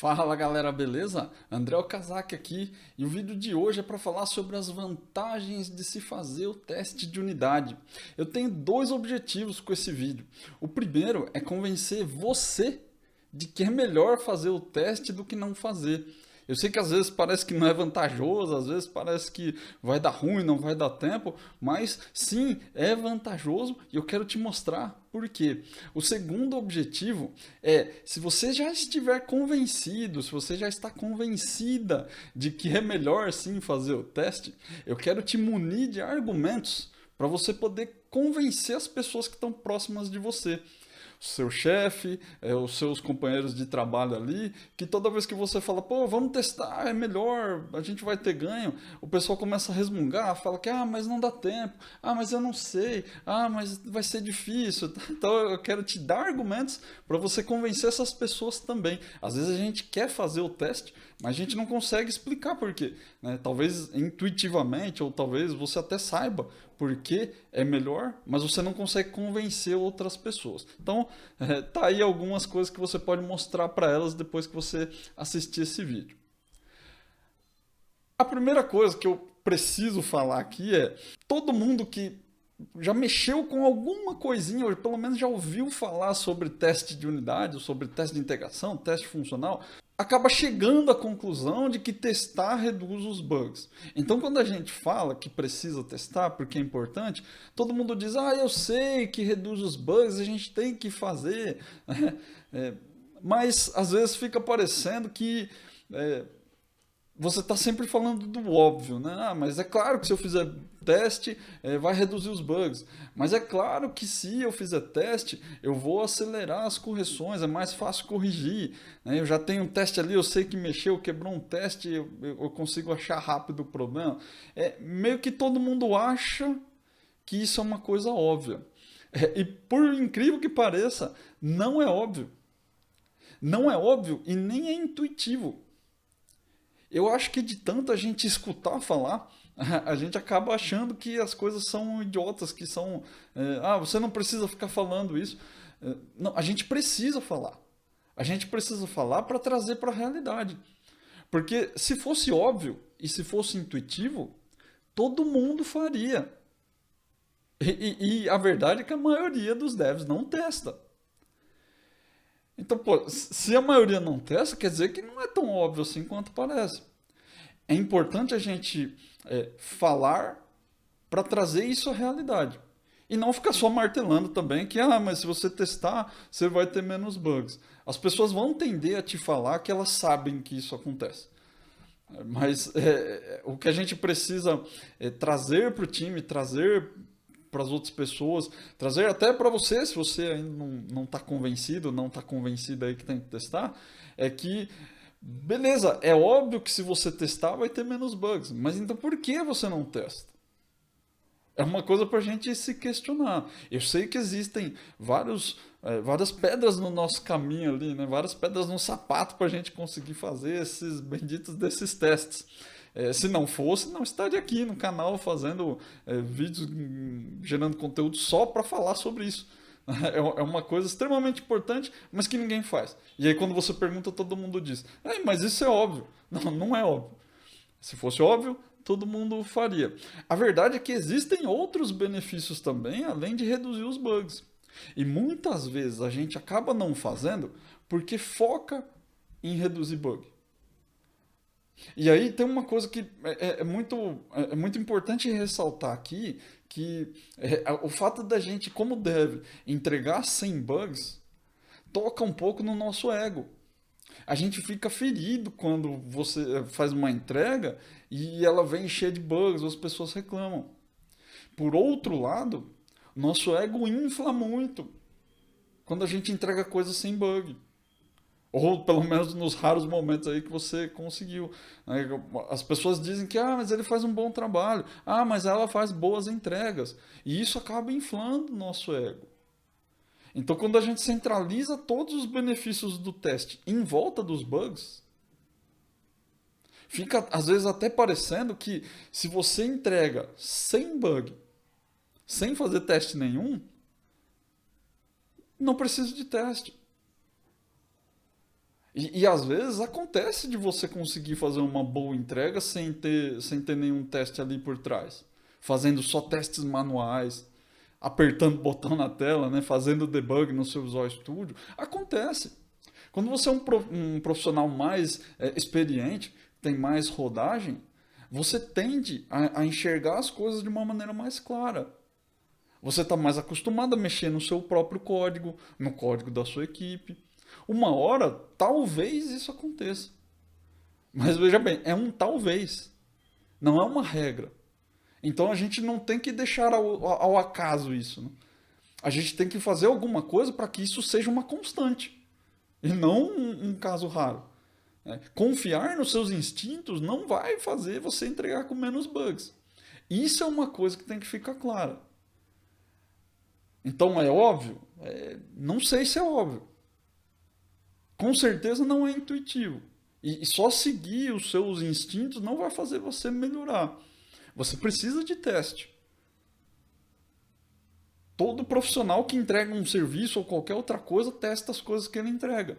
Fala galera, beleza? André Okazaki aqui e o vídeo de hoje é para falar sobre as vantagens de se fazer o teste de unidade. Eu tenho dois objetivos com esse vídeo. O primeiro é convencer você de que é melhor fazer o teste do que não fazer. Eu sei que às vezes parece que não é vantajoso, às vezes parece que vai dar ruim, não vai dar tempo, mas sim, é vantajoso e eu quero te mostrar por quê. O segundo objetivo é, se você já estiver convencido, se você já está convencida de que é melhor sim fazer o teste, eu quero te munir de argumentos para você poder convencer as pessoas que estão próximas de você, seu chefe, os seus companheiros de trabalho ali, que toda vez que você fala, pô, vamos testar, é melhor, a gente vai ter ganho, o pessoal começa a resmungar, fala que, mas não dá tempo, mas eu não sei, mas vai ser difícil. Então eu quero te dar argumentos para você convencer essas pessoas também. Às vezes a gente quer fazer o teste, mas a gente não consegue explicar por quê, né? Talvez intuitivamente, ou talvez você até saiba por que é melhor, mas você não consegue convencer outras pessoas. Então, tá aí algumas coisas que você pode mostrar para elas depois que você assistir esse vídeo. A primeira coisa que eu preciso falar aqui é: todo mundo que já mexeu com alguma coisinha, ou pelo menos já ouviu falar sobre teste de unidade, sobre teste de integração, teste funcional, acaba chegando à conclusão de que testar reduz os bugs. Então, quando a gente fala que precisa testar porque é importante, todo mundo diz, eu sei que reduz os bugs, a gente tem que fazer. Mas, às vezes, fica parecendo que você está sempre falando do óbvio, né? Mas é claro que se eu fizer teste, vai reduzir os bugs. Mas é claro que se eu fizer teste, eu vou acelerar as correções, é mais fácil corrigir, né? Eu já tenho um teste ali, eu sei que mexeu, quebrou um teste, eu consigo achar rápido o problema. Meio que todo mundo acha que isso é uma coisa óbvia. E por incrível que pareça, não é óbvio. Não é óbvio e nem é intuitivo. Eu acho que de tanto a gente escutar falar, a gente acaba achando que as coisas são idiotas, que são. Você não precisa ficar falando isso. Não, a gente precisa falar. A gente precisa falar para trazer para a realidade. Porque se fosse óbvio e se fosse intuitivo, todo mundo faria. E a verdade é que a maioria dos devs não testa. Então, pô, se a maioria não testa, quer dizer que não é tão óbvio assim quanto parece. É importante a gente falar para trazer isso à realidade. E não ficar só martelando também que, mas se você testar, você vai ter menos bugs. As pessoas vão tender a te falar que elas sabem que isso acontece. Mas o que a gente precisa trazer para o time, trazer para as outras pessoas, trazer até para você, se você ainda não está convencido, não está convencido aí que tem que testar, é que, beleza, é óbvio que se você testar vai ter menos bugs, mas então por que você não testa? É uma coisa para a gente se questionar. Eu sei que existem várias pedras no nosso caminho ali, né? Várias pedras no sapato para a gente conseguir fazer esses benditos desses testes. Se não fosse, não estaria aqui no canal fazendo vídeos, gerando conteúdo só para falar sobre isso. É uma coisa extremamente importante, mas que ninguém faz. E aí quando você pergunta, todo mundo diz, mas isso é óbvio. Não, não é óbvio. Se fosse óbvio, todo mundo faria. A verdade é que existem outros benefícios também, além de reduzir os bugs. E muitas vezes a gente acaba não fazendo porque foca em reduzir bug. E aí tem uma coisa que é muito importante ressaltar aqui, que o fato da gente, como deve, entregar sem bugs, toca um pouco no nosso ego. A gente fica ferido quando você faz uma entrega e ela vem cheia de bugs, as pessoas reclamam. Por outro lado, nosso ego infla muito quando a gente entrega coisas sem bug. Ou pelo menos nos raros momentos aí que você conseguiu. As pessoas dizem que, mas ele faz um bom trabalho. Mas ela faz boas entregas. E isso acaba inflando o nosso ego. Então, quando a gente centraliza todos os benefícios do teste em volta dos bugs, fica às vezes até parecendo que se você entrega sem bug, sem fazer teste nenhum, não precisa de teste. E às vezes acontece de você conseguir fazer uma boa entrega sem ter nenhum teste ali por trás. Fazendo só testes manuais, apertando botão na tela, né? Fazendo debug no seu Visual Studio. Acontece. Quando você é um profissional mais experiente, tem mais rodagem, você tende a enxergar as coisas de uma maneira mais clara. Você está mais acostumado a mexer no seu próprio código, no código da sua equipe. Uma hora, talvez isso aconteça. Mas veja bem, é um talvez. Não é uma regra. Então a gente não tem que deixar ao acaso isso. Né? A gente tem que fazer alguma coisa para que isso seja uma constante. E não um caso raro. Confiar nos seus instintos não vai fazer você entregar com menos bugs. Isso é uma coisa que tem que ficar clara. Então é óbvio? Não sei se é óbvio. Com certeza não é intuitivo. E só seguir os seus instintos não vai fazer você melhorar. Você precisa de teste. Todo profissional que entrega um serviço ou qualquer outra coisa testa as coisas que ele entrega.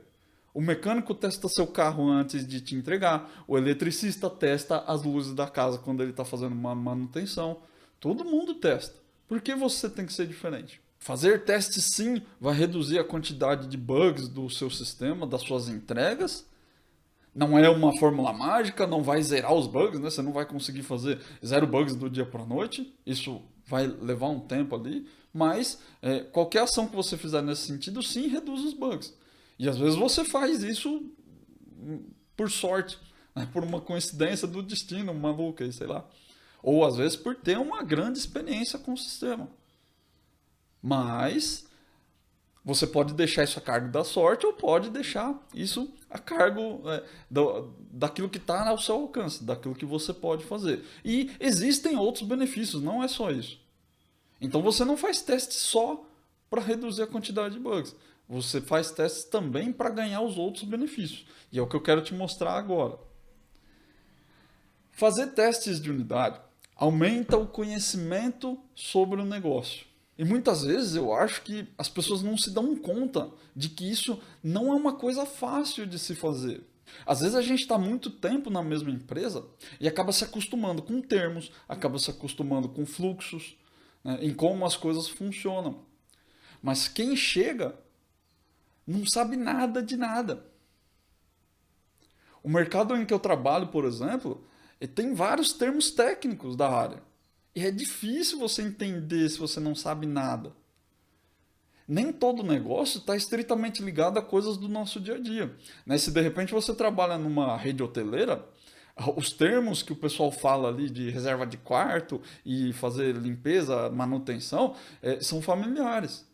O mecânico testa seu carro antes de te entregar. O eletricista testa as luzes da casa quando ele está fazendo uma manutenção. Todo mundo testa. Por que você tem que ser diferente? Fazer testes sim vai reduzir a quantidade de bugs do seu sistema, das suas entregas. Não é uma fórmula mágica, não vai zerar os bugs, né? Você não vai conseguir fazer zero bugs do dia para a noite. Isso vai levar um tempo ali. Mas qualquer ação que você fizer nesse sentido, sim, reduz os bugs. E às vezes você faz isso por sorte, né? Por uma coincidência do destino maluca, sei lá. Ou às vezes por ter uma grande experiência com o sistema. Mas você pode deixar isso a cargo da sorte ou pode deixar isso a cargo daquilo que está ao seu alcance, daquilo que você pode fazer. E existem outros benefícios, não é só isso. Então você não faz teste só para reduzir a quantidade de bugs. Você faz testes também para ganhar os outros benefícios. E é o que eu quero te mostrar agora. Fazer testes de unidade aumenta o conhecimento sobre o negócio. E muitas vezes eu acho que as pessoas não se dão conta de que isso não é uma coisa fácil de se fazer. Às vezes a gente está muito tempo na mesma empresa e acaba se acostumando com termos, acaba se acostumando com fluxos, né, em como as coisas funcionam. Mas quem chega não sabe nada de nada. O mercado em que eu trabalho, por exemplo, tem vários termos técnicos da área. E é difícil você entender se você não sabe nada. Nem todo negócio está estritamente ligado a coisas do nosso dia a dia. Né? Se de repente você trabalha numa rede hoteleira, os termos que o pessoal fala ali de reserva de quarto e fazer limpeza, manutenção, são familiares.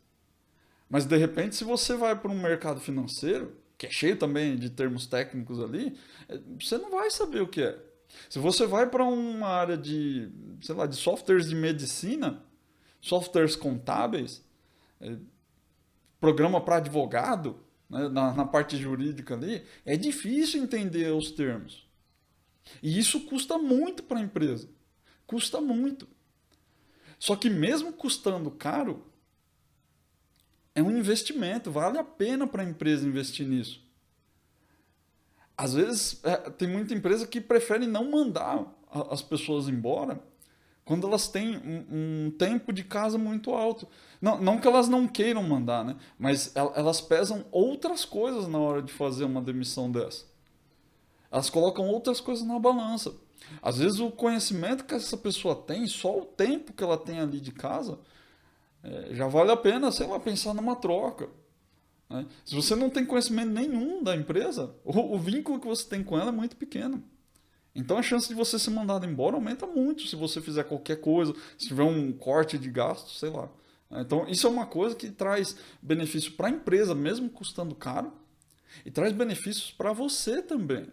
Mas de repente, se você vai para um mercado financeiro, que é cheio também de termos técnicos ali, você não vai saber o que é. Se você vai para uma área de, sei lá, de softwares de medicina, softwares contábeis, programa para advogado, né, na parte jurídica ali, é difícil entender os termos. E isso custa muito para a empresa. Custa muito. Só que mesmo custando caro, é um investimento, vale a pena para a empresa investir nisso. Às vezes, tem muita empresa que prefere não mandar as pessoas embora quando elas têm um tempo de casa muito alto. Não que elas não queiram mandar, né? Mas elas pesam outras coisas na hora de fazer uma demissão dessa. Elas colocam outras coisas na balança. Às vezes, o conhecimento que essa pessoa tem, só o tempo que ela tem ali de casa, já vale a pena, sei lá, pensar numa troca. Né? Se você não tem conhecimento nenhum da empresa, o vínculo que você tem com ela é muito pequeno. Então a chance de você ser mandado embora aumenta muito se você fizer qualquer coisa, se tiver um corte de gasto, sei lá. Então isso é uma coisa que traz benefício para a empresa, mesmo custando caro, e traz benefícios para você também.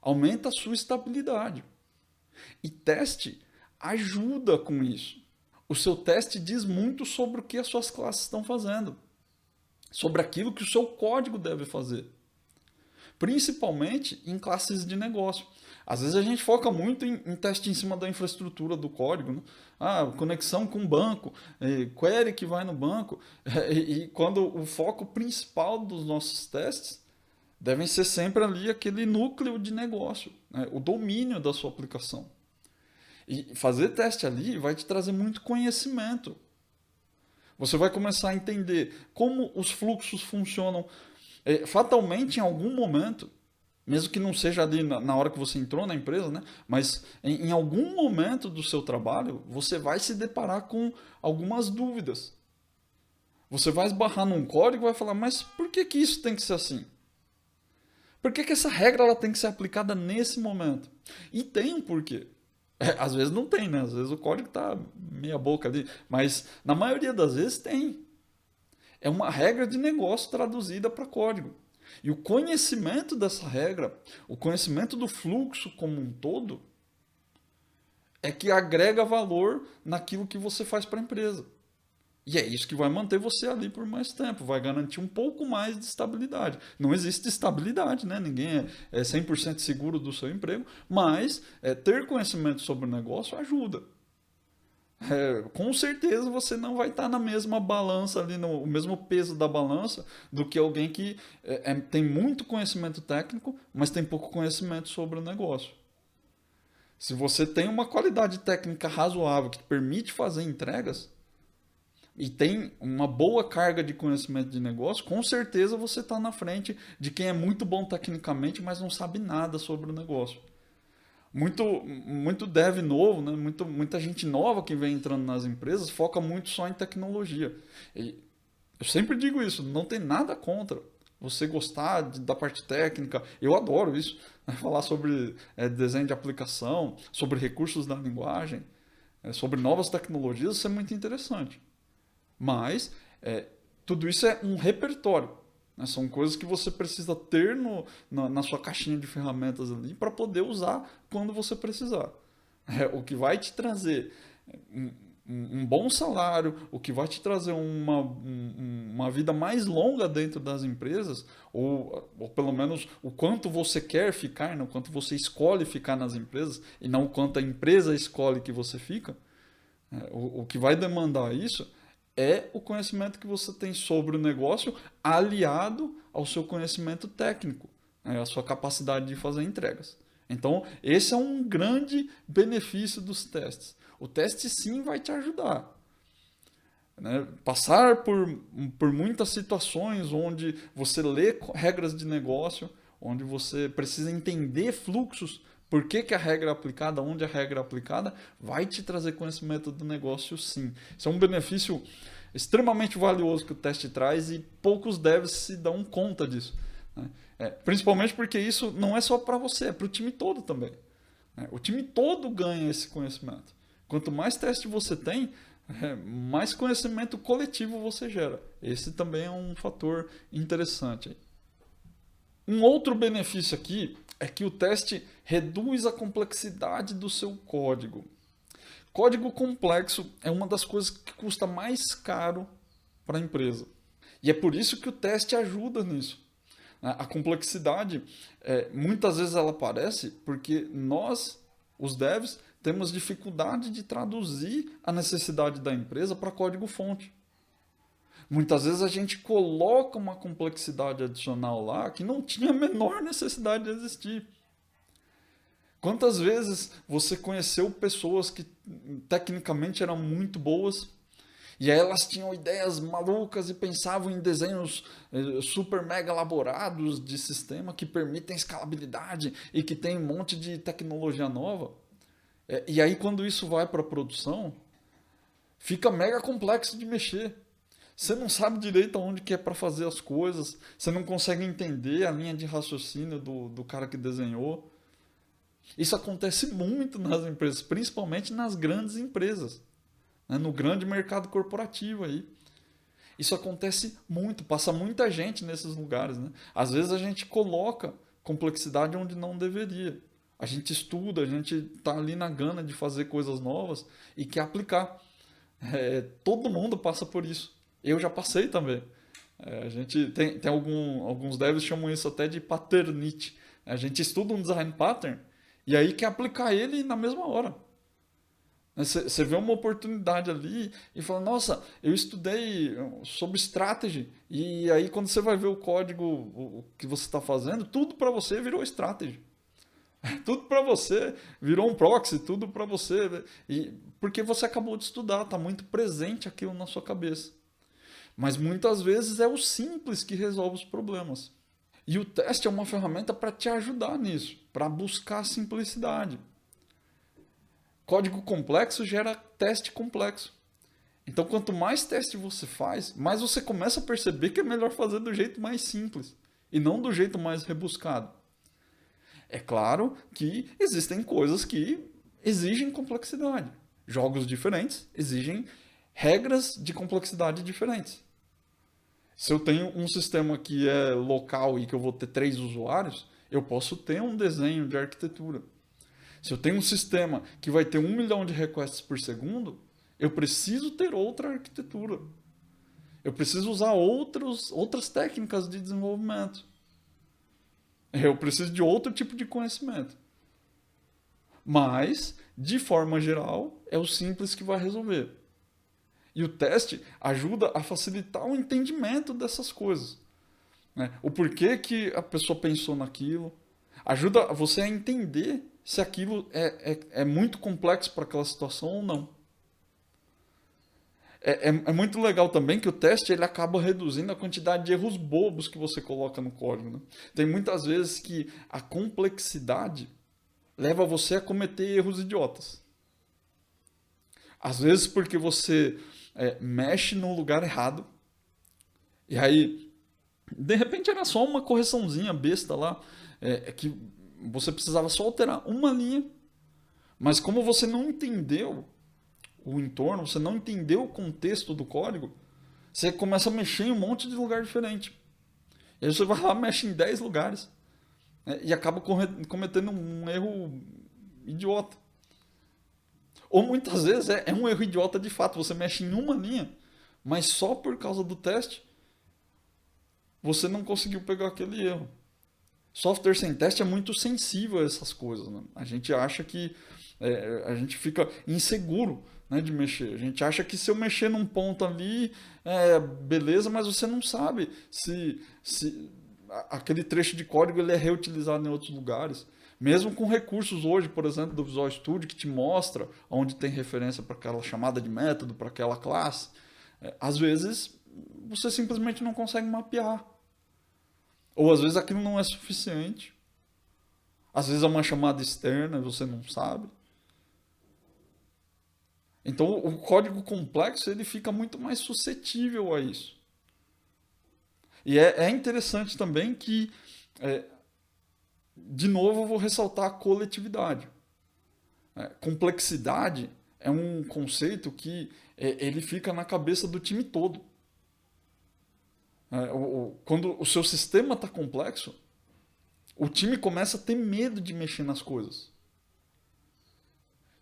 Aumenta a sua estabilidade. E teste ajuda com isso. O seu teste diz muito sobre o que as suas classes estão fazendo. Sobre aquilo que o seu código deve fazer. Principalmente em classes de negócio. Às vezes a gente foca muito em teste em cima da infraestrutura do código. Né? Conexão com o banco, query que vai no banco. E quando o foco principal dos nossos testes devem ser sempre ali aquele núcleo de negócio, né? O domínio da sua aplicação. E fazer teste ali vai te trazer muito conhecimento. Você vai começar a entender como os fluxos funcionam. Fatalmente, em algum momento, mesmo que não seja ali na hora que você entrou na empresa, né? Mas em algum momento do seu trabalho, você vai se deparar com algumas dúvidas. Você vai esbarrar num código e vai falar, mas por que que isso tem que ser assim? Por que que essa regra ela tem que ser aplicada nesse momento? E tem um porquê. Às vezes não tem, né? Às vezes o código está meia boca ali. Mas na maioria das vezes tem. É uma regra de negócio traduzida para código. E o conhecimento dessa regra, o conhecimento do fluxo como um todo, é que agrega valor naquilo que você faz para a empresa. E é isso que vai manter você ali por mais tempo, vai garantir um pouco mais de estabilidade. Não existe estabilidade, né? Ninguém é 100% seguro do seu emprego, mas ter conhecimento sobre o negócio ajuda. Com certeza você não vai estar na mesma balança ali, no mesmo peso da balança do que alguém que tem muito conhecimento técnico, mas tem pouco conhecimento sobre o negócio. Se você tem uma qualidade técnica razoável que te permite fazer entregas e tem uma boa carga de conhecimento de negócio, com certeza você está na frente de quem é muito bom tecnicamente, mas não sabe nada sobre o negócio. Muito dev novo, né? Muita gente nova que vem entrando nas empresas foca muito só em tecnologia. E eu sempre digo isso, não tem nada contra você gostar da parte técnica. Eu adoro isso, né? Falar sobre desenho de aplicação, sobre recursos da linguagem, sobre novas tecnologias, isso é muito interessante. Mas tudo isso é um repertório. Né? São coisas que você precisa ter na sua caixinha de ferramentas ali para poder usar quando você precisar. O que vai te trazer um bom salário, o que vai te trazer uma vida mais longa dentro das empresas, ou pelo menos o quanto você quer ficar, né? O quanto você escolhe ficar nas empresas, e não o quanto a empresa escolhe que você fica, o que vai demandar isso é o conhecimento que você tem sobre o negócio aliado ao seu conhecimento técnico, né, a sua capacidade de fazer entregas. Então, esse é um grande benefício dos testes. O teste sim vai te ajudar. Né? Passar por muitas situações onde você lê regras de negócio, onde você precisa entender fluxos, por que a regra é aplicada, onde a regra é aplicada, vai te trazer conhecimento do negócio sim. Isso é um benefício extremamente valioso que o teste traz e poucos devs se dão conta disso. Né? Principalmente porque isso não é só para você, é para o time todo também. Né? O time todo ganha esse conhecimento. Quanto mais teste você tem, mais conhecimento coletivo você gera. Esse também é um fator interessante. Um outro benefício aqui é que o teste reduz a complexidade do seu código. Código complexo é uma das coisas que custa mais caro para a empresa. E é por isso que o teste ajuda nisso. A complexidade, muitas vezes ela aparece porque nós, os devs, temos dificuldade de traduzir a necessidade da empresa para código-fonte. Muitas vezes a gente coloca uma complexidade adicional lá que não tinha a menor necessidade de existir. Quantas vezes você conheceu pessoas que tecnicamente eram muito boas e aí elas tinham ideias malucas e pensavam em desenhos super mega elaborados de sistema que permitem escalabilidade e que tem um monte de tecnologia nova. E aí quando isso vai para a produção, fica mega complexo de mexer. Você não sabe direito aonde que é para fazer as coisas, você não consegue entender a linha de raciocínio do cara que desenhou. Isso acontece muito nas empresas, principalmente nas grandes empresas, né? No grande mercado corporativo aí. Isso acontece muito, passa muita gente nesses lugares. Né? Às vezes a gente coloca complexidade onde não deveria. A gente estuda, a gente está ali na gana de fazer coisas novas e quer aplicar. Todo mundo passa por isso. Eu já passei também. A gente tem alguns devs chamam isso até de paternity. A gente estuda um design pattern e aí quer aplicar ele na mesma hora. Você vê uma oportunidade ali e fala, nossa, eu estudei sobre strategy, e aí quando você vai ver o código o que você está fazendo, tudo para você virou strategy. Tudo para você virou um proxy, tudo para você. E porque você acabou de estudar, está muito presente aquilo na sua cabeça. Mas muitas vezes é o simples que resolve os problemas. E o teste é uma ferramenta para te ajudar nisso, para buscar a simplicidade. Código complexo gera teste complexo. Então, quanto mais teste você faz, mais você começa a perceber que é melhor fazer do jeito mais simples e não do jeito mais rebuscado. É claro que existem coisas que exigem complexidade. Jogos diferentes exigem regras de complexidade diferentes. Se eu tenho um sistema que é local e que eu vou ter 3 usuários, eu posso ter um desenho de arquitetura. Se eu tenho um sistema que vai ter 1 milhão de requests por segundo, eu preciso ter outra arquitetura. Eu preciso usar outras técnicas de desenvolvimento. Eu preciso de outro tipo de conhecimento. Mas, de forma geral, é o simples que vai resolver. E o teste ajuda a facilitar o entendimento dessas coisas. Né? O porquê que a pessoa pensou naquilo. Ajuda você a entender se aquilo é muito complexo para aquela situação ou não. É muito legal também que o teste ele acaba reduzindo a quantidade de erros bobos que você coloca no código. Né? Tem muitas vezes que a complexidade leva você a cometer erros idiotas. Às vezes porque você mexe no lugar errado, e aí, de repente era só uma correçãozinha besta lá, que você precisava só alterar uma linha, mas como você não entendeu o entorno, você não entendeu o contexto do código, você começa a mexer em um monte de lugar diferente. E aí você vai lá, mexe em 10 lugares, né, e acaba cometendo um erro idiota. Ou muitas vezes é um erro idiota de fato, você mexe em uma linha, mas só por causa do teste você não conseguiu pegar aquele erro. Software sem teste é muito sensível a essas coisas. Né? A gente acha que a gente fica inseguro, né, de mexer. A gente acha que se eu mexer num ponto ali, beleza, mas você não sabe se aquele trecho de código ele é reutilizado em outros lugares. Mesmo com recursos hoje, por exemplo, do Visual Studio, que te mostra onde tem referência para aquela chamada de método, para aquela classe, às vezes você simplesmente não consegue mapear. Ou às vezes aquilo não é suficiente. Às vezes é uma chamada externa e você não sabe. Então o código complexo ele fica muito mais suscetível a isso. E é interessante também que, de novo, eu vou ressaltar a coletividade. Complexidade é um conceito que ele fica na cabeça do time todo. Quando o seu sistema está complexo, o time começa a ter medo de mexer nas coisas.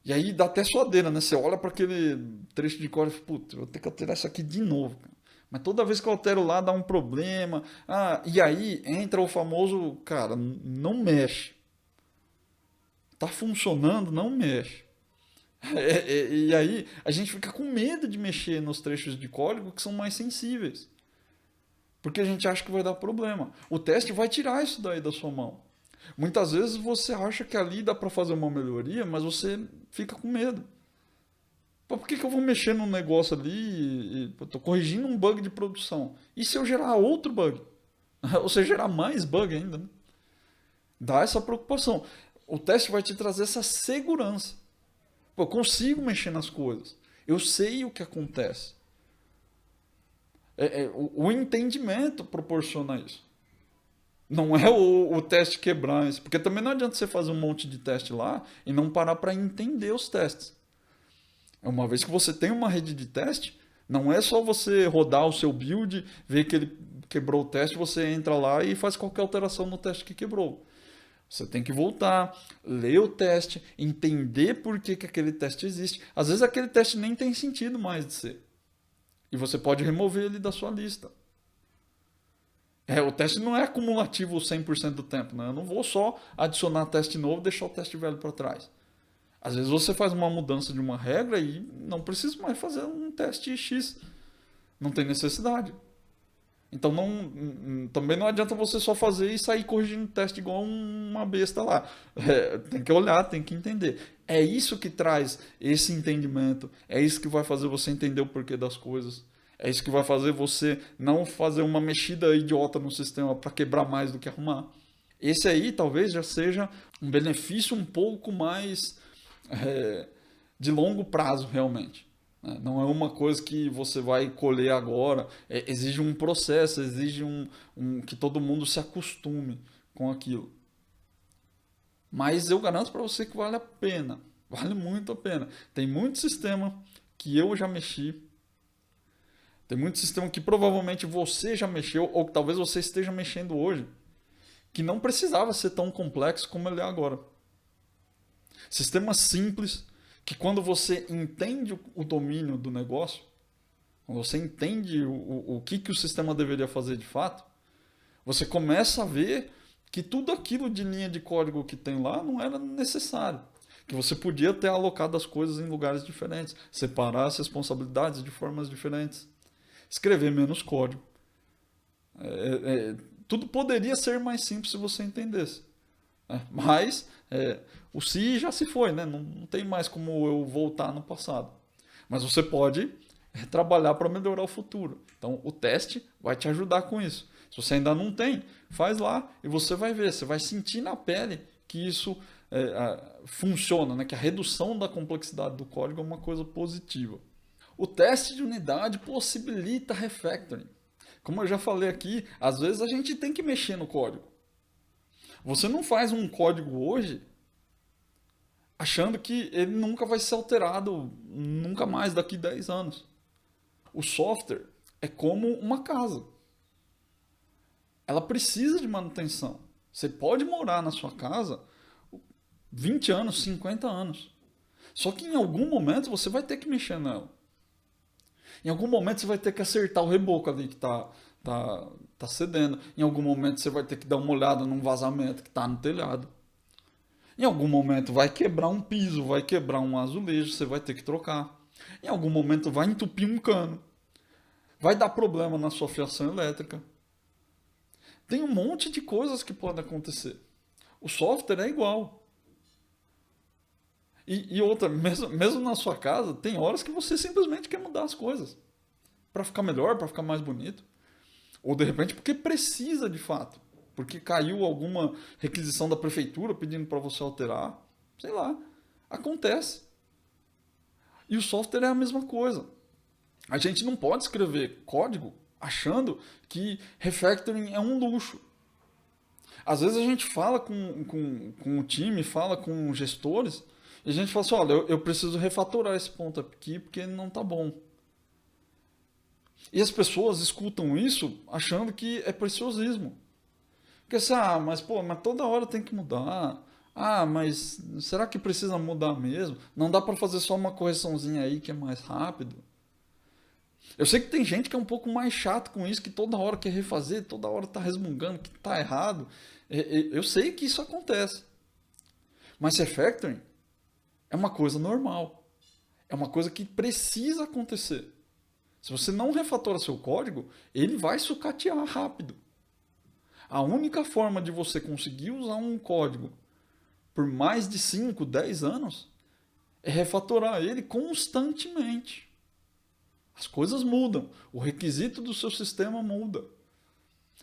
E aí dá até suadeira, né? Você olha para aquele trecho de código e fala, putz, vou ter que alterar isso aqui de novo. Cara. Mas toda vez que eu altero lá dá um problema. E aí entra o famoso, cara, não mexe. Tá funcionando, não mexe. E aí a gente fica com medo de mexer nos trechos de código que são mais sensíveis. Porque a gente acha que vai dar problema. O teste vai tirar isso daí da sua mão. Muitas vezes você acha que ali dá para fazer uma melhoria, mas você fica com medo. Pô, por que eu vou mexer num negócio ali e estou corrigindo um bug de produção? E se eu gerar outro bug? Ou se gerar mais bug ainda? Né? Dá essa preocupação. O teste vai te trazer essa segurança. Pô, eu consigo mexer nas coisas. Eu sei o que acontece. O entendimento proporciona isso. Não é o teste quebrar isso. Porque também não adianta você fazer um monte de teste lá e não parar para entender os testes. Uma vez que você tem uma rede de teste, não é só você rodar o seu build, ver que ele quebrou o teste, você entra lá e faz qualquer alteração no teste que quebrou. Você tem que voltar, ler o teste, entender por que aquele teste existe. Às vezes aquele teste nem tem sentido mais de ser. E você pode remover ele da sua lista. O teste não é acumulativo 100% do tempo. Né? Eu não vou só adicionar teste novo e deixar o teste velho para trás. Às vezes você faz uma mudança de uma regra e não precisa mais fazer um teste X. Não tem necessidade. Então também não adianta você só fazer e sair corrigindo o teste igual uma besta lá. Tem que olhar, tem que entender. É isso que traz esse entendimento. É isso que vai fazer você entender o porquê das coisas. É isso que vai fazer você não fazer uma mexida idiota no sistema para quebrar mais do que arrumar. Esse aí talvez já seja um benefício um pouco mais de longo prazo, realmente. Não é uma coisa que você vai colher agora. Exige um processo, exige que todo mundo se acostume com aquilo. Mas eu garanto para você que vale a pena. Vale muito a pena. Tem muito sistema que eu já mexi. Tem muito sistema que provavelmente você já mexeu, ou que talvez você esteja mexendo hoje, que não precisava ser tão complexo como ele é agora. Sistemas simples, que quando você entende o domínio do negócio, quando você entende o que o sistema deveria fazer de fato, você começa a ver que tudo aquilo de linha de código que tem lá não era necessário. Que você podia ter alocado as coisas em lugares diferentes, separar as responsabilidades de formas diferentes, escrever menos código. Tudo poderia ser mais simples se você entendesse. Mas o se já se foi, né? Não tem mais como eu voltar no passado. Mas você pode trabalhar para melhorar o futuro. Então o teste vai te ajudar com isso. Se você ainda não tem, faz lá e você vai ver, você vai sentir na pele que isso funciona, né? Que a redução da complexidade do código é uma coisa positiva. O teste de unidade possibilita refactoring. Como eu já falei aqui, às vezes a gente tem que mexer no código. Você não faz um código hoje achando que ele nunca vai ser alterado, nunca mais daqui 10 anos. O software é como uma casa. Ela precisa de manutenção. Você pode morar na sua casa 20 anos, 50 anos. Só que em algum momento você vai ter que mexer nela. Em algum momento você vai ter que acertar o reboco ali que tá cedendo. Em algum momento você vai ter que dar uma olhada num vazamento que está no telhado. Em algum momento vai quebrar um piso, vai quebrar um azulejo, você vai ter que trocar. Em algum momento vai entupir um cano. Vai dar problema na sua fiação elétrica. Tem um monte de coisas que podem acontecer. O software é igual. E outra, mesmo na sua casa, tem horas que você simplesmente quer mudar as coisas. Para ficar melhor, para ficar mais bonito. Ou de repente porque precisa de fato. Porque caiu alguma requisição da prefeitura pedindo para você alterar. Sei lá. Acontece. E o software é a mesma coisa. A gente não pode escrever código achando que refactoring é um luxo. Às vezes a gente fala com o time, fala com gestores, e a gente fala assim, olha, eu preciso refatorar esse ponto aqui porque não está bom. E as pessoas escutam isso achando que é preciosismo. Porque assim, mas toda hora tem que mudar. Mas será que precisa mudar mesmo? Não dá para fazer só uma correçãozinha aí que é mais rápido? Eu sei que tem gente que é um pouco mais chato com isso, que toda hora quer refazer, toda hora está resmungando que está errado. Eu sei que isso acontece. Mas refactoring é uma coisa normal. É uma coisa que precisa acontecer. Se você não refatora seu código, ele vai sucatear rápido. A única forma de você conseguir usar um código por mais de 5, 10 anos é refatorar ele constantemente. As coisas mudam, o requisito do seu sistema muda.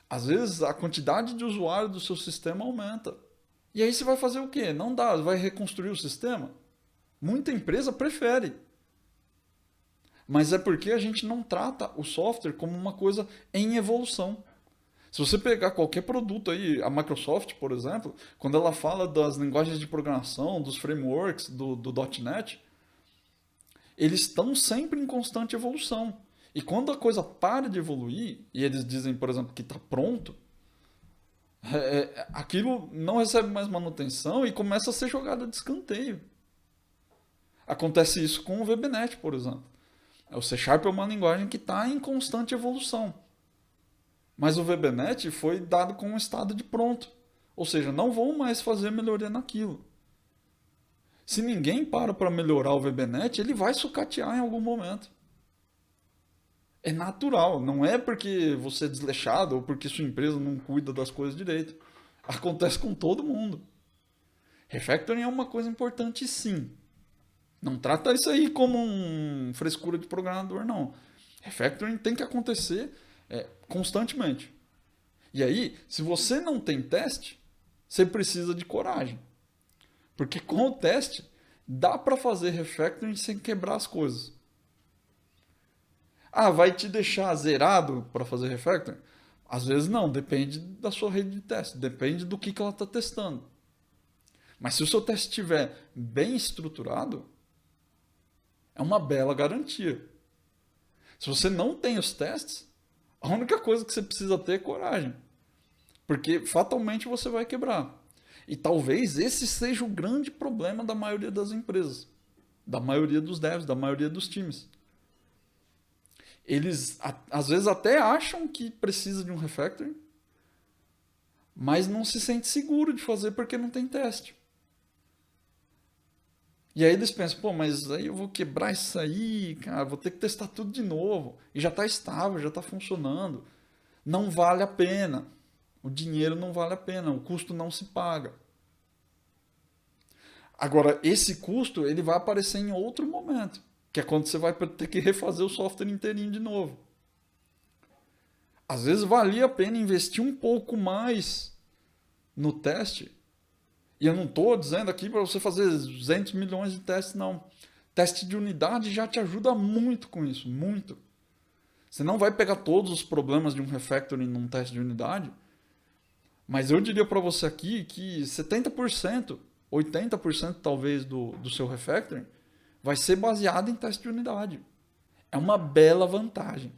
Às vezes a quantidade de usuário do seu sistema aumenta. E aí você vai fazer o quê? Não dá, vai reconstruir o sistema? Muita empresa prefere. Mas é porque a gente não trata o software como uma coisa em evolução. Se você pegar qualquer produto aí, a Microsoft, por exemplo, quando ela fala das linguagens de programação, dos frameworks, do .NET, eles estão sempre em constante evolução. E quando a coisa para de evoluir, e eles dizem, por exemplo, que está pronto, aquilo não recebe mais manutenção e começa a ser jogado de escanteio. Acontece isso com o VBNet, por exemplo. O C# é uma linguagem que está em constante evolução. Mas o VBNet foi dado com um estado de pronto. Ou seja, não vão mais fazer melhoria naquilo. Se ninguém para melhorar o VBNet, ele vai sucatear em algum momento. É natural, não é porque você é desleixado ou porque sua empresa não cuida das coisas direito. Acontece com todo mundo. Refactoring é uma coisa importante, sim. Não trata isso aí como frescura de programador, não. Refactoring tem que acontecer constantemente. E aí, se você não tem teste, você precisa de coragem. Porque com o teste, dá para fazer refactoring sem quebrar as coisas. Ah, vai te deixar zerado para fazer refactoring? Às vezes não, depende da sua rede de teste, depende do que ela está testando. Mas se o seu teste estiver bem estruturado, é uma bela garantia. Se você não tem os testes, a única coisa que você precisa ter é coragem. Porque fatalmente você vai quebrar. E talvez esse seja o grande problema da maioria das empresas, da maioria dos devs, da maioria dos times. Eles às vezes até acham que precisa de um refactoring, mas não se sente seguro de fazer porque não tem teste. E aí eles pensam, pô, mas aí eu vou quebrar isso aí, cara, vou ter que testar tudo de novo. E já está estável, já está funcionando. Não vale a pena. O dinheiro não vale a pena, o custo não se paga. Agora, esse custo ele vai aparecer em outro momento, que é quando você vai ter que refazer o software inteirinho de novo. Às vezes valia a pena investir um pouco mais no teste. E eu não estou dizendo aqui para você fazer 200 milhões de testes, não. Teste de unidade já te ajuda muito com isso, muito. Você não vai pegar todos os problemas de um refactoring num teste de unidade, mas eu diria para você aqui que 70%, 80% talvez do seu refactoring vai ser baseado em teste de unidade. É uma bela vantagem.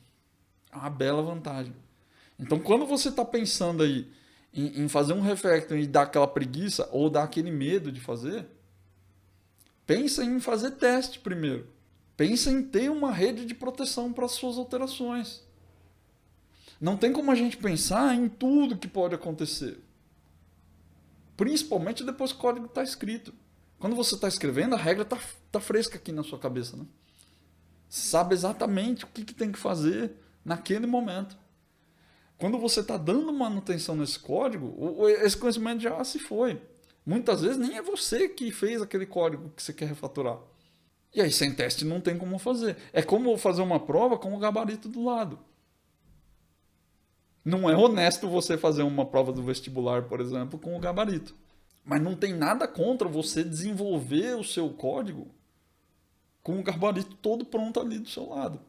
É uma bela vantagem. Então, quando você está pensando aí em fazer um refactoring e dar aquela preguiça ou dar aquele medo de fazer, pensa em fazer teste primeiro. Pensa em ter uma rede de proteção para as suas alterações. Não tem como a gente pensar em tudo que pode acontecer. Principalmente depois que o código está escrito. Quando você está escrevendo, a regra está fresca aqui na sua cabeça. Né? Você sabe exatamente o que tem que fazer naquele momento. Quando você está dando manutenção nesse código, esse conhecimento já se foi. Muitas vezes nem é você que fez aquele código que você quer refatorar. E aí, sem teste, não tem como fazer. É como fazer uma prova com o gabarito do lado. Não é honesto você fazer uma prova do vestibular, por exemplo, com o gabarito. Mas não tem nada contra você desenvolver o seu código com o gabarito todo pronto ali do seu lado.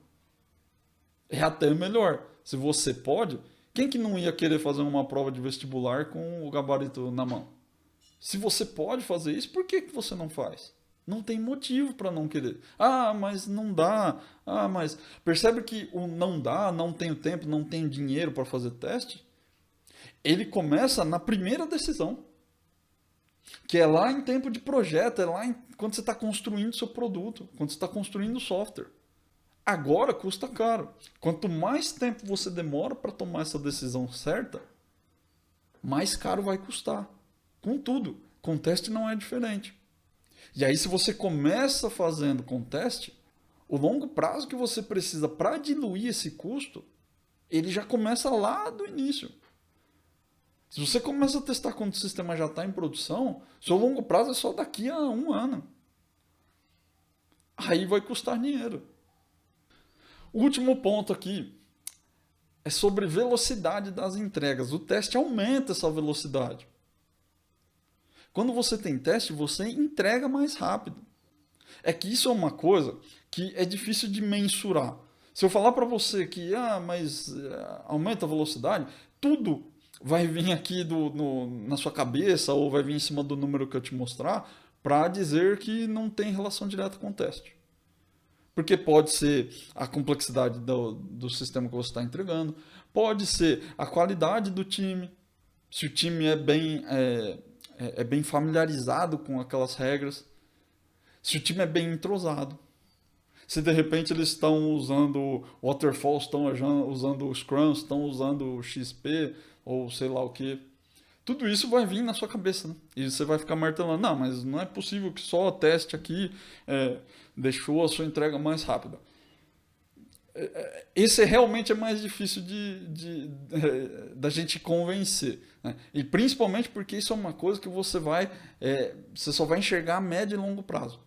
É até melhor. Se você pode, quem que não ia querer fazer uma prova de vestibular com o gabarito na mão? Se você pode fazer isso, por que você não faz? Não tem motivo para não querer. Ah, mas não dá. Ah, mas percebe que o não dá, não tenho tempo, não tenho dinheiro para fazer teste? Ele começa na primeira decisão. Que é lá em tempo de projeto, é lá quando você está construindo seu produto, quando você está construindo o software. Agora custa caro. Quanto mais tempo você demora para tomar essa decisão certa, mais caro vai custar. Com tudo, com teste não é diferente. E aí, se você começa fazendo com teste, o longo prazo que você precisa para diluir esse custo, ele já começa lá do início. Se você começa a testar quando o sistema já está em produção, seu longo prazo é só daqui a 1 ano. Aí vai custar dinheiro. O último ponto aqui é sobre velocidade das entregas. O teste aumenta essa velocidade. Quando você tem teste, você entrega mais rápido. É que isso é uma coisa que é difícil de mensurar. Se eu falar para você que mas aumenta a velocidade, tudo vai vir aqui na sua cabeça ou vai vir em cima do número que eu te mostrar para dizer que não tem relação direta com o teste. Porque pode ser a complexidade do sistema que você está entregando, pode ser a qualidade do time, se o time é bem familiarizado com aquelas regras, se o time é bem entrosado, se de repente eles estão usando Waterfall, estão usando o Scrum, estão usando o XP ou sei lá o que. Tudo isso vai vir na sua cabeça, né? E você vai ficar martelando, não, mas não é possível que só o teste aqui deixou a sua entrega mais rápida. Esse realmente é mais difícil da gente convencer, né? E principalmente porque isso é uma coisa que você só vai enxergar a médio e longo prazo.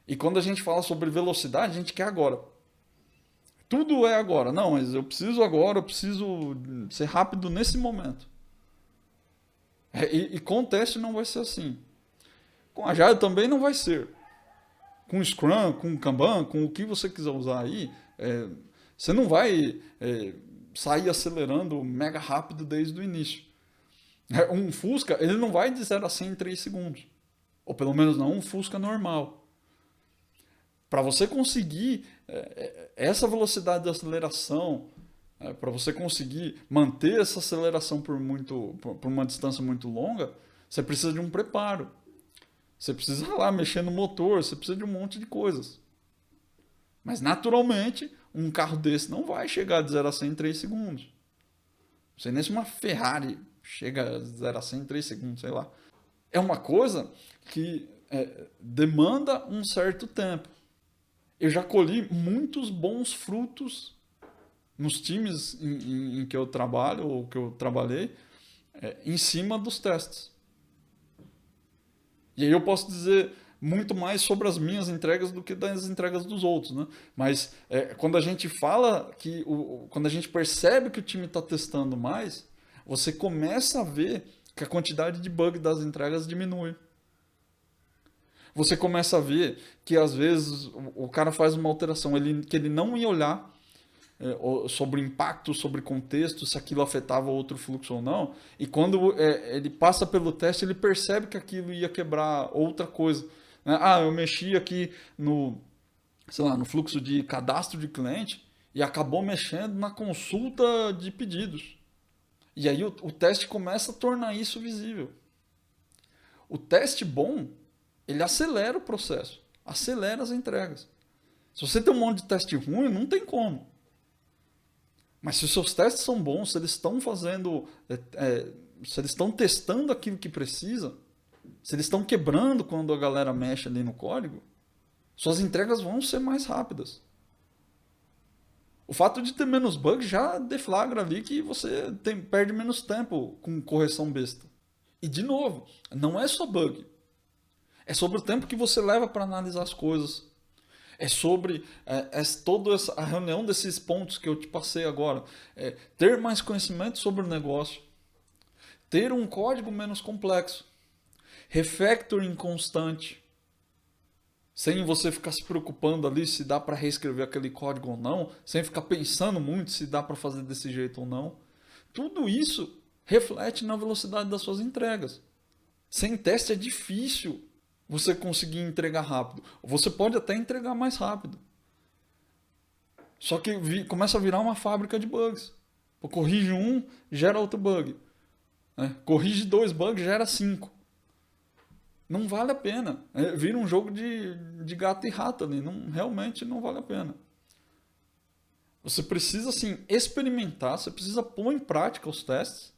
E quando a gente fala sobre velocidade, a gente quer agora. Tudo é agora. Não, mas eu preciso agora, eu preciso ser rápido nesse momento. E com o teste não vai ser assim. Com Agile também não vai ser. Com Scrum, com Kanban, com o que você quiser usar aí, você não vai sair acelerando mega rápido desde o início. Um Fusca, ele não vai de 0 a 100 em 3 segundos. Ou pelo menos não um Fusca normal. Para você conseguir essa velocidade de aceleração, para você conseguir manter essa aceleração por uma distância muito longa, você precisa de um preparo. Você precisa lá mexer no motor, você precisa de um monte de coisas. Mas naturalmente, um carro desse não vai chegar de 0 a 100 em 3 segundos. Não sei nem se uma Ferrari chega de 0 a 100 em 3 segundos, sei lá. É uma coisa que demanda um certo tempo. Eu já colhi muitos bons frutos nos times em que eu trabalho, ou que eu trabalhei, em cima dos testes. E aí eu posso dizer muito mais sobre as minhas entregas do que das entregas dos outros, né? Mas quando a gente fala quando a gente percebe que o time está testando mais, você começa a ver que a quantidade de bug das entregas diminui. Você começa a ver que às vezes o cara faz uma alteração que ele não ia olhar sobre impacto, sobre contexto, se aquilo afetava outro fluxo ou não. E quando ele passa pelo teste, ele percebe que aquilo ia quebrar outra coisa. Eu mexi aqui no fluxo de cadastro de cliente e acabou mexendo na consulta de pedidos. E aí o teste começa a tornar isso visível. O teste bom, ele acelera o processo, acelera as entregas. Se você tem um monte de teste ruim, não tem como. Mas se os seus testes são bons, se eles estão fazendo, se eles estão testando aquilo que precisa, se eles estão quebrando quando a galera mexe ali no código, suas entregas vão ser mais rápidas. O fato de ter menos bugs já deflagra ali que você perde menos tempo com correção besta. E de novo, não é só bug. É sobre o tempo que você leva para analisar as coisas. É sobre toda a reunião desses pontos que eu te passei agora. Ter mais conhecimento sobre o negócio. Ter um código menos complexo. Refactoring constante. Sem você ficar se preocupando ali se dá para reescrever aquele código ou não. Sem ficar pensando muito se dá para fazer desse jeito ou não. Tudo isso reflete na velocidade das suas entregas. Sem teste é difícil você conseguir entregar rápido. Você pode até entregar mais rápido. Só que começa a virar uma fábrica de bugs. Corrige um, gera outro bug. Corrige 2 bugs, gera 5. Não vale a pena. Vira um jogo de gato e rato ali. Realmente não vale a pena. Você precisa, assim, experimentar, você precisa pôr em prática os testes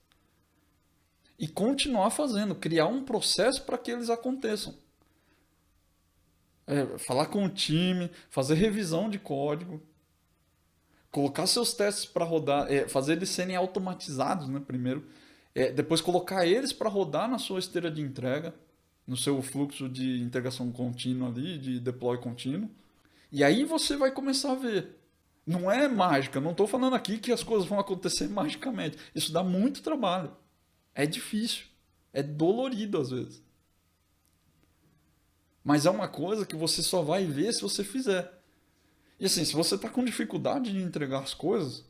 e continuar fazendo, criar um processo para que eles aconteçam. Falar com o time, fazer revisão de código, colocar seus testes para rodar, fazer eles serem automatizados, né, primeiro, depois colocar eles para rodar na sua esteira de entrega, no seu fluxo de integração contínua ali, de deploy contínuo, e aí você vai começar a ver. Não é mágica, não estou falando aqui que as coisas vão acontecer magicamente. Isso dá muito trabalho. É difícil, é dolorido às vezes. Mas é uma coisa que você só vai ver se você fizer. E assim, se você está com dificuldade de entregar as coisas,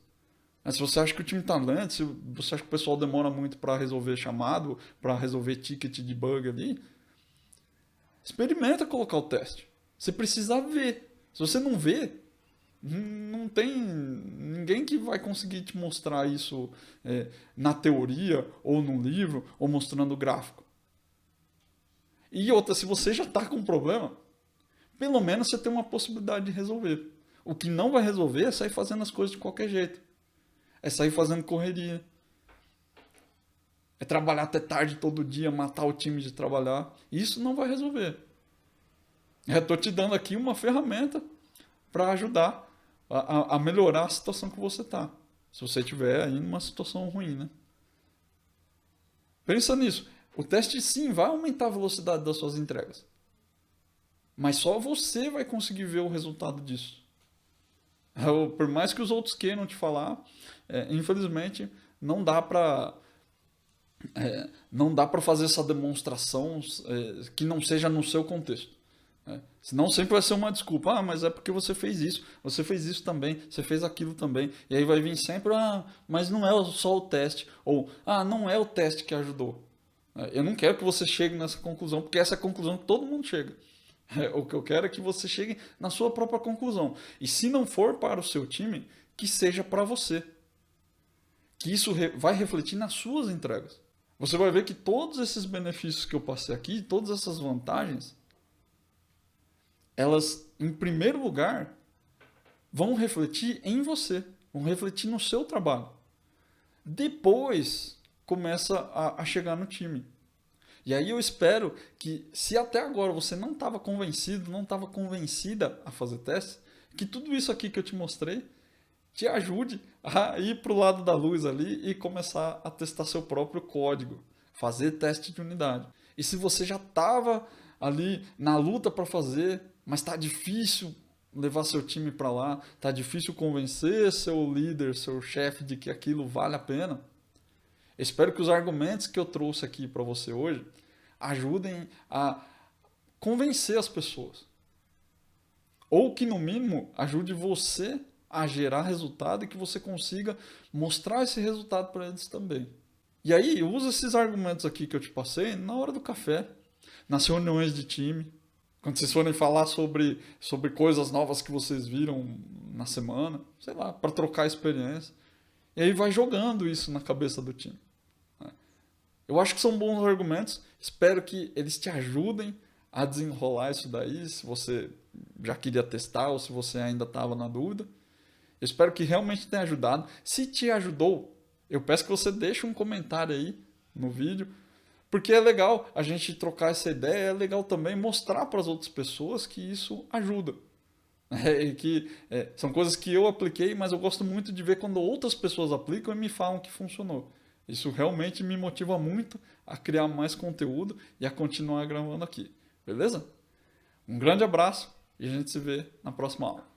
se você acha que o time está lento, se você acha que o pessoal demora muito para resolver chamado, para resolver ticket de bug ali, experimenta colocar o teste. Você precisa ver. Se você não vê, não tem ninguém que vai conseguir te mostrar isso na teoria, ou no livro, ou mostrando o gráfico. E outra, se você já está com um problema, pelo menos você tem uma possibilidade de resolver. O que não vai resolver é sair fazendo as coisas de qualquer jeito. É sair fazendo correria. é trabalhar até tarde todo dia, matar o time de trabalhar. Isso não vai resolver. Eu estou te dando aqui uma ferramenta para ajudar a melhorar a situação que você está. Se você estiver aí numa situação ruim, né? Pensa nisso. O teste sim vai aumentar a velocidade das suas entregas. Mas só você vai conseguir ver o resultado disso. Por mais que os outros queiram te falar, infelizmente não dá para não dá para fazer essa demonstração que não seja no seu contexto. Senão sempre vai ser uma desculpa. Mas é porque você fez isso também, você fez aquilo também. E aí vai vir sempre, mas não é só o teste. Ou, não é o teste que ajudou. Eu não quero que você chegue nessa conclusão, porque essa é a conclusão que todo mundo chega. O que eu quero é que você chegue na sua própria conclusão. E se não for para o seu time, que seja para você. Que isso vai refletir nas suas entregas. Você vai ver que todos esses benefícios que eu passei aqui, todas essas vantagens, elas, em primeiro lugar, vão refletir em você, vão refletir no seu trabalho. Depois, começa a chegar no time. E aí eu espero que, se até agora você não estava convencido, não estava convencida a fazer testes, que tudo isso aqui que eu te mostrei te ajude a ir para o lado da luz ali e começar a testar seu próprio código, fazer teste de unidade. E se você já estava ali na luta para fazer, mas está difícil levar seu time para lá, está difícil convencer seu líder, seu chefe de que aquilo vale a pena, espero que os argumentos que eu trouxe aqui para você hoje ajudem a convencer as pessoas. Ou que, no mínimo, ajude você a gerar resultado e que você consiga mostrar esse resultado para eles também. E aí, usa esses argumentos aqui que eu te passei na hora do café, nas reuniões de time, quando vocês forem falar sobre coisas novas que vocês viram na semana, sei lá, para trocar experiência. E aí vai jogando isso na cabeça do time. Eu acho que são bons argumentos, espero que eles te ajudem a desenrolar isso daí, se você já queria testar ou se você ainda estava na dúvida. Eu espero que realmente tenha ajudado. Se te ajudou, eu peço que você deixe um comentário aí no vídeo, porque é legal a gente trocar essa ideia, é legal também mostrar para as outras pessoas que isso ajuda. São coisas que eu apliquei, mas eu gosto muito de ver quando outras pessoas aplicam e me falam que funcionou. Isso realmente me motiva muito a criar mais conteúdo e a continuar gravando aqui. Beleza? Um grande abraço e a gente se vê na próxima aula.